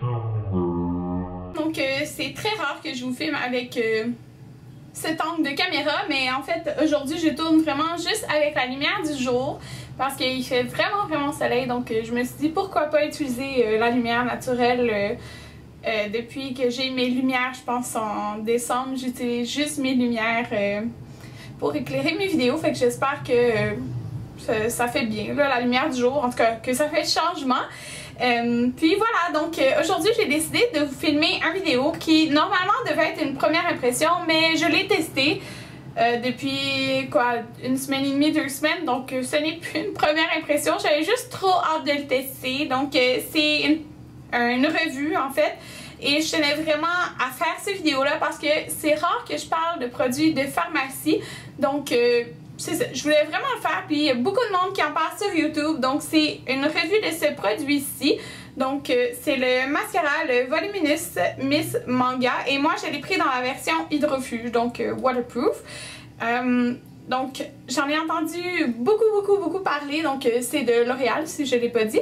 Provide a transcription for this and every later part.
Donc c'est très rare que je vous filme avec cet angle de caméra, mais en fait aujourd'hui je tourne vraiment juste avec la lumière du jour parce qu'il fait vraiment soleil, donc je me suis dit pourquoi pas utiliser la lumière naturelle. Depuis que j'ai mes lumières, je pense en décembre, j'utilise juste mes lumières pour éclairer mes vidéos, fait que j'espère que ça fait bien, là, la lumière du jour, en tout cas que ça fait changement. Puis voilà, donc aujourd'hui j'ai décidé de vous filmer une vidéo qui normalement devait être une première impression, mais je l'ai testée depuis quoi, une semaine et demie, 2 semaines, donc ce n'est plus une première impression, j'avais juste trop hâte de le tester, donc c'est une revue en fait, et je tenais vraiment à faire ces vidéos là parce que c'est rare que je parle de produits de pharmacie, donc c'est ça, je voulais vraiment le faire, puis il y a beaucoup de monde qui en parle sur YouTube, donc c'est une revue de ce produit-ci. Donc c'est le mascara, le Voluminous Miss Manga, et moi je l'ai pris dans la version hydrofuge, donc waterproof. Donc j'en ai entendu beaucoup parler, donc c'est de L'Oréal si je ne l'ai pas dit.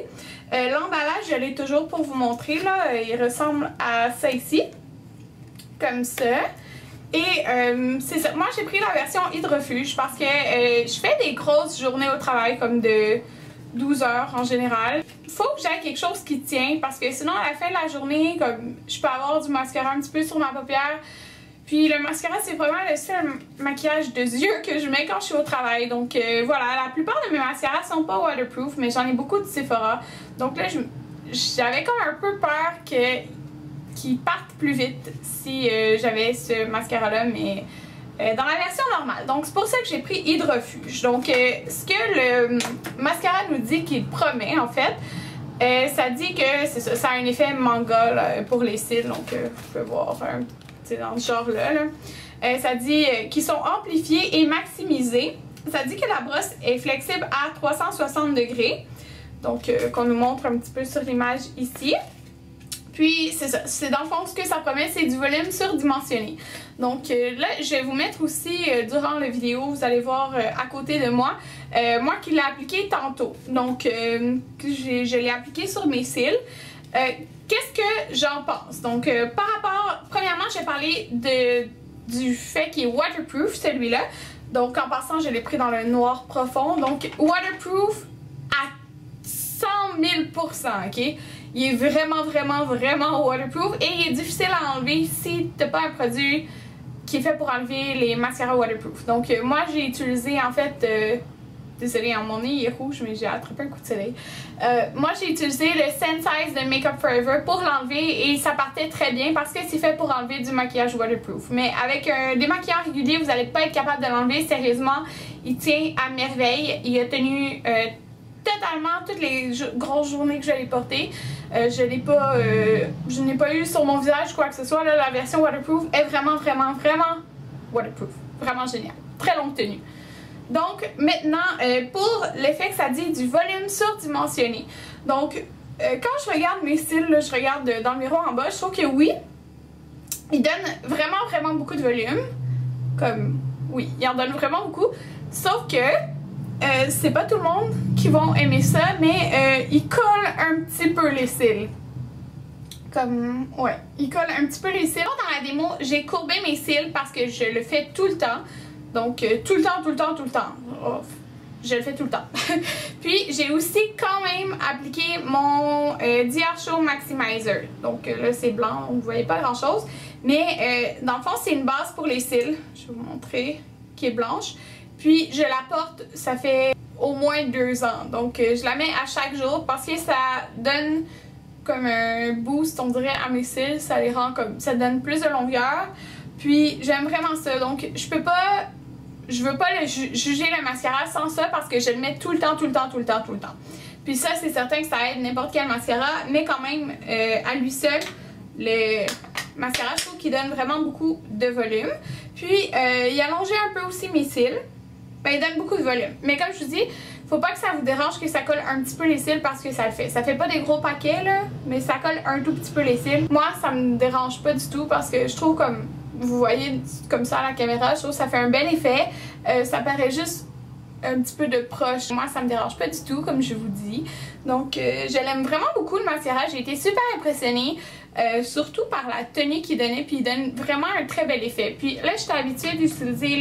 L'emballage je l'ai toujours pour vous montrer, là, il ressemble à ça ici, comme ça. Et c'est ça, moi j'ai pris la version hydrofuge parce que je fais des grosses journées au travail comme de 12 heures en général. Faut que j'aie quelque chose qui tient parce que sinon à la fin de la journée, comme je peux avoir du mascara un petit peu sur ma paupière. Puis le mascara c'est vraiment le seul maquillage de yeux que je mets quand je suis au travail. Donc voilà, la plupart de mes mascaras sont pas waterproof, mais j'en ai beaucoup de Sephora. Donc là j'avais comme un peu peur qui partent plus vite si j'avais ce mascara là, mais dans la version normale. Donc c'est pour ça que j'ai pris hydrofuge. Donc ce que le mascara nous dit qu'il promet en fait, ça dit que c'est ça, ça a un effet manga là, pour les cils, donc vous pouvez voir c'est dans ce genre là. Ça dit qu'ils sont amplifiés et maximisés. Ça dit que la brosse est flexible à 360 degrés, donc qu'on nous montre un petit peu sur l'image ici. Puis c'est ça, c'est dans le fond ce que ça promet, c'est du volume surdimensionné. Donc là, je vais vous mettre aussi durant la vidéo, vous allez voir à côté de moi, moi qui l'ai appliqué tantôt. Donc je l'ai appliqué sur mes cils. Qu'est-ce que j'en pense? Donc par rapport, premièrement, je vais parler du fait qu'il est waterproof, celui-là. Donc en passant, je l'ai pris dans le noir profond. Donc waterproof à 100 000%, ok? Il est vraiment waterproof et il est difficile à enlever si t'as pas un produit qui est fait pour enlever les mascaras waterproof. Donc moi j'ai utilisé en fait, désolé, mon nez il est rouge mais j'ai attrapé un coup de soleil. Moi j'ai utilisé le Sensize de Make Up For Ever pour l'enlever et ça partait très bien parce que c'est fait pour enlever du maquillage waterproof. Mais avec un démaquillant régulier vous n'allez pas être capable de l'enlever, sérieusement, il tient à merveille. Il a tenu totalement toutes les grosses journées que je l'ai porté. Je n'ai pas eu sur mon visage quoi que ce soit. Là, la version waterproof est vraiment waterproof. Vraiment génial. Très longue tenue. Donc maintenant, pour l'effet que ça dit du volume surdimensionné. Donc quand je regarde mes cils, là, je regarde dans le miroir en bas, je trouve que oui, il donne vraiment beaucoup de volume. Comme, oui, il en donne vraiment beaucoup. Sauf que c'est pas tout le monde qui vont aimer ça, mais il colle un petit peu les cils. Comme, ouais, il colle un petit peu les cils. Dans la démo, j'ai courbé mes cils parce que je le fais tout le temps. Donc, tout le temps. Oh, je le fais tout le temps. Puis, j'ai aussi quand même appliqué mon DR Show Maximizer. Donc, là, c'est blanc, vous voyez pas grand-chose. Mais, dans le fond, c'est une base pour les cils. Je vais vous montrer, qui est blanche. Puis je la porte, ça fait au moins 2 ans. Donc je la mets à chaque jour parce que ça donne comme un boost, on dirait, à mes cils. Ça les rend comme, ça donne plus de longueur. Puis j'aime vraiment ça. Donc je veux pas juger le mascara sans ça parce que je le mets tout le temps. Puis ça, c'est certain que ça aide n'importe quel mascara. Mais quand même, à lui seul, le mascara, je trouve qu'il donne vraiment beaucoup de volume. Puis il allongeait un peu aussi mes cils. Ben, il donne beaucoup de volume. Mais comme je vous dis, faut pas que ça vous dérange que ça colle un petit peu les cils parce que ça le fait. Ça fait pas des gros paquets là, mais ça colle un tout petit peu les cils. Moi, ça me dérange pas du tout parce que je trouve comme, vous voyez comme ça à la caméra, je trouve que ça fait un bel effet. Ça paraît juste un petit peu de proche. Moi, ça me dérange pas du tout, comme je vous dis. Donc, je l'aime vraiment beaucoup, le mascara. J'ai été super impressionnée, surtout par la tenue qu'il donnait, puis il donne vraiment un très bel effet. Puis là, j'étais habituée d'utiliser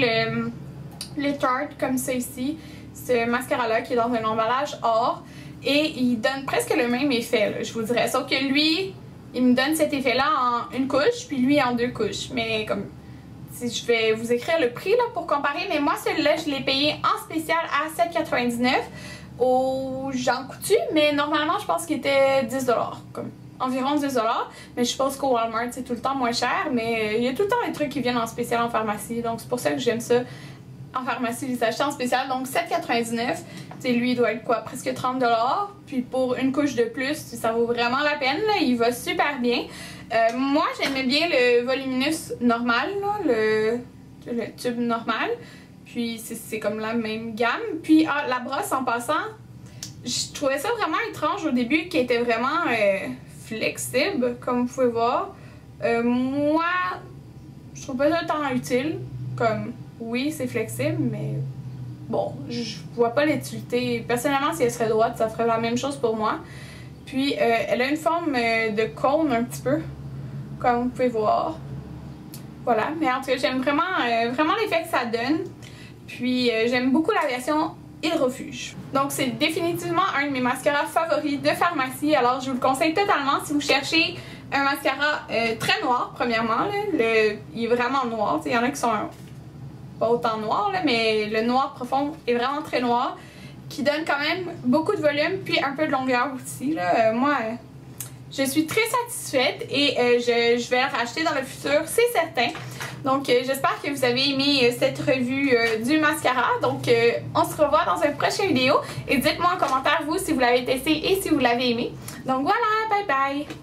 le Tarte comme ça ici, ce mascara-là qui est dans un emballage or, et il donne presque le même effet, là, je vous dirais. Sauf que lui, il me donne cet effet-là en une couche, puis lui en 2 couches. Mais comme... Je vais vous écrire le prix là, pour comparer, mais moi celui-là je l'ai payé en spécial à 7,99 au Jean Coutu, mais normalement je pense qu'il était 10$, comme environ 10$, mais je suppose qu'au Walmart c'est tout le temps moins cher, mais il y a tout le temps des trucs qui viennent en spécial en pharmacie, donc c'est pour ça que j'aime ça en pharmacie les acheter en spécial. Donc 7,99$, lui il doit être quoi, presque 30$, puis pour une couche de plus ça vaut vraiment la peine, là, il va super bien. Moi, j'aimais bien le voluminous normal, là, le tube normal. Puis, c'est comme la même gamme. Puis, la brosse, en passant, je trouvais ça vraiment étrange au début, qui était vraiment flexible, comme vous pouvez voir. Moi, je trouve pas ça tant utile. Comme, oui, c'est flexible, mais bon, je vois pas l'utilité. Personnellement, si elle serait droite, ça ferait la même chose pour moi. Puis, elle a une forme de cône un petit peu, comme vous pouvez voir. Voilà, mais en tout cas, j'aime vraiment, vraiment l'effet que ça donne. Puis, j'aime beaucoup la version Hydrofuge. Donc, c'est définitivement un de mes mascaras favoris de pharmacie. Alors, je vous le conseille totalement si vous cherchez un mascara très noir, premièrement. Là, il est vraiment noir. Il y en a qui sont pas autant noirs, là, mais le noir profond est vraiment très noir, qui donne quand même beaucoup de volume, puis un peu de longueur aussi. Là. Moi, je suis très satisfaite et je vais le racheter dans le futur, c'est certain. Donc, j'espère que vous avez aimé cette revue du mascara. Donc, on se revoit dans une prochaine vidéo. Et dites-moi en commentaire, vous, si vous l'avez testé et si vous l'avez aimé. Donc, voilà, bye bye!